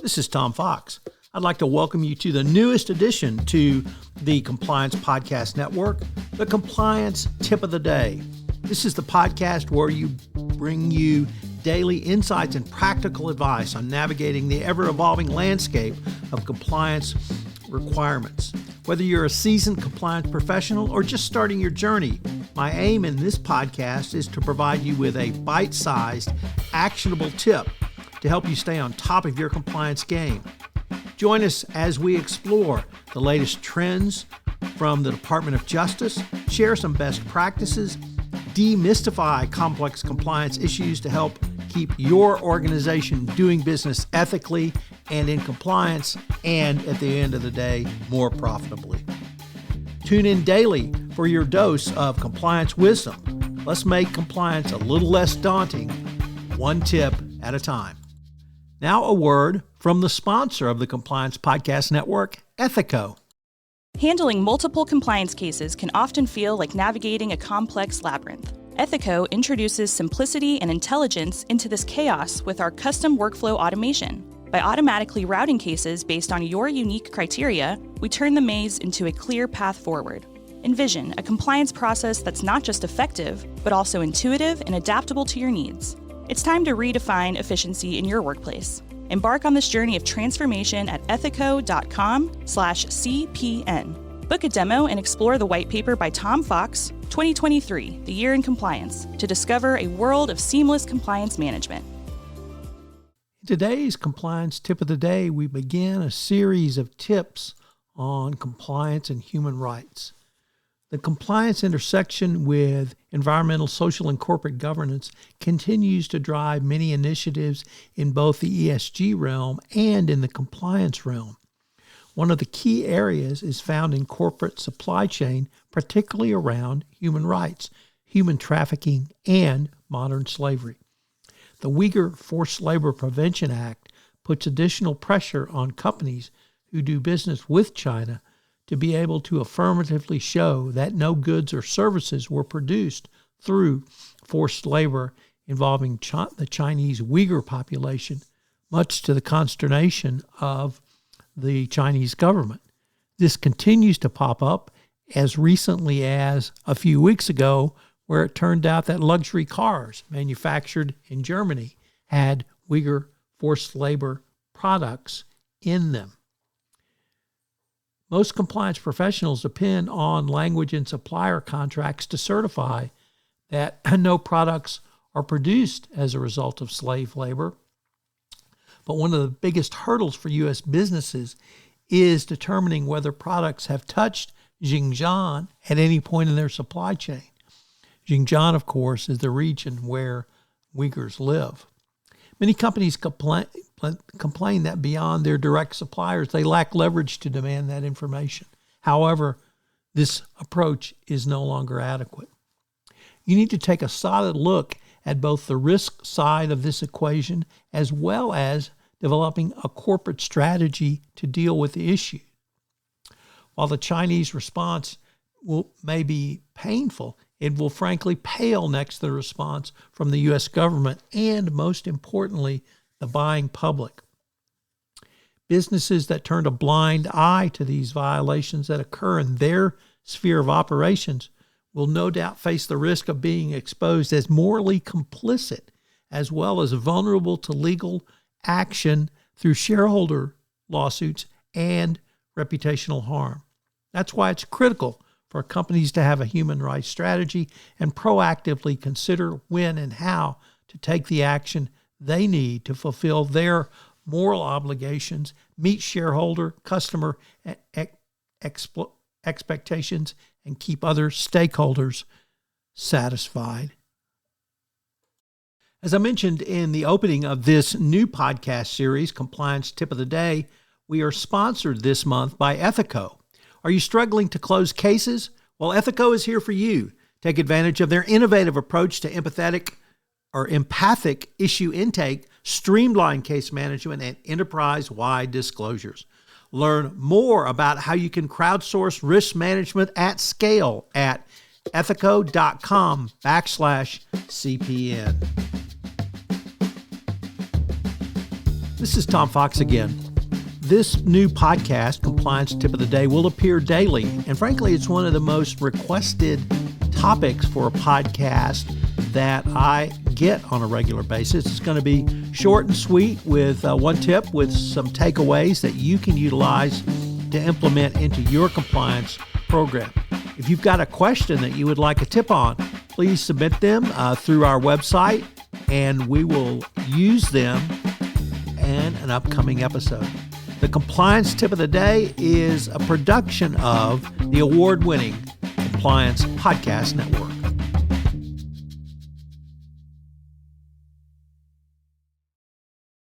This is Tom Fox. I'd like to welcome you to the newest addition to the Compliance Podcast Network, the Compliance Tip of the Day. This is the podcast where we bring you daily insights and practical advice on navigating the ever-evolving landscape of compliance requirements. Whether you're a seasoned compliance professional or just starting your journey, my aim in this podcast is to provide you with a bite-sized, actionable tip to help you stay on top of your compliance game. Join us as we explore the latest trends from the Department of Justice, share some best practices, demystify complex compliance issues to help keep your organization doing business ethically and in compliance, and at the end of the day, more profitably. Tune in daily for your dose of compliance wisdom. Let's make compliance a little less daunting, one tip at a time. Now a word from the sponsor of the Compliance Podcast Network, Ethico. Handling multiple compliance cases can often feel like navigating a complex labyrinth. Ethico introduces simplicity and intelligence into this chaos with our custom workflow automation. By automatically routing cases based on your unique criteria, we turn the maze into a clear path forward. Envision a compliance process that's not just effective, but also intuitive and adaptable to your needs. It's time to redefine efficiency in your workplace. Embark on this journey of transformation at ethico.com/CPN. Book a demo and explore the white paper by Tom Fox, 2023, The Year in Compliance, to discover a world of seamless compliance management. In today's Compliance Tip of the Day, we begin a series of tips on compliance and human rights. The compliance intersection with environmental, social, and corporate governance continues to drive many initiatives in both the ESG realm and in the compliance realm. One of the key areas is found in corporate supply chain, particularly around human rights, human trafficking, and modern slavery. The Uyghur Forced Labor Prevention Act puts additional pressure on companies who do business with China to be able to affirmatively show that no goods or services were produced through forced labor involving the Chinese Uyghur population, much to the consternation of the Chinese government. This continues to pop up as recently as a few weeks ago, where it turned out that luxury cars manufactured in Germany had Uyghur forced labor products in them. Most compliance professionals depend on language in supplier contracts to certify that no products are produced as a result of slave labor. But one of the biggest hurdles for U.S. businesses is determining whether products have touched Xinjiang at any point in their supply chain. Xinjiang, of course, is the region where Uyghurs live. Many companies complain that beyond their direct suppliers, they lack leverage to demand that information. However, this approach is no longer adequate. You need to take a solid look at both the risk side of this equation as well as developing a corporate strategy to deal with the issue. While the Chinese response may be painful, it will frankly pale next to the response from the U.S. government and, most importantly, the buying public. Businesses that turn a blind eye to these violations that occur in their sphere of operations will no doubt face the risk of being exposed as morally complicit, as well as vulnerable to legal action through shareholder lawsuits and reputational harm. That's why it's critical for companies to have a human rights strategy and proactively consider when and how to take the action they need to fulfill their moral obligations, meet shareholder, customer expectations, and keep other stakeholders satisfied. As I mentioned in the opening of this new podcast series, Compliance Tip of the Day, we are sponsored this month by Ethico. Are you struggling to close cases? Well, Ethico is here for you. Take advantage of their innovative approach to empathic issue intake, streamlined case management, and enterprise-wide disclosures. Learn more about how you can crowdsource risk management at scale at ethico.com/CPN. This is Tom Fox again. This new podcast, Compliance Tip of the Day, will appear daily. And frankly, it's one of the most requested topics for a podcast that I get on a regular basis. It's going to be short and sweet with one tip with some takeaways that you can utilize to implement into your compliance program. If you've got a question that you would like a tip on, please submit them through our website, and we will use them in an upcoming episode. The Compliance Tip of the Day is a production of the award-winning Compliance Podcast Network.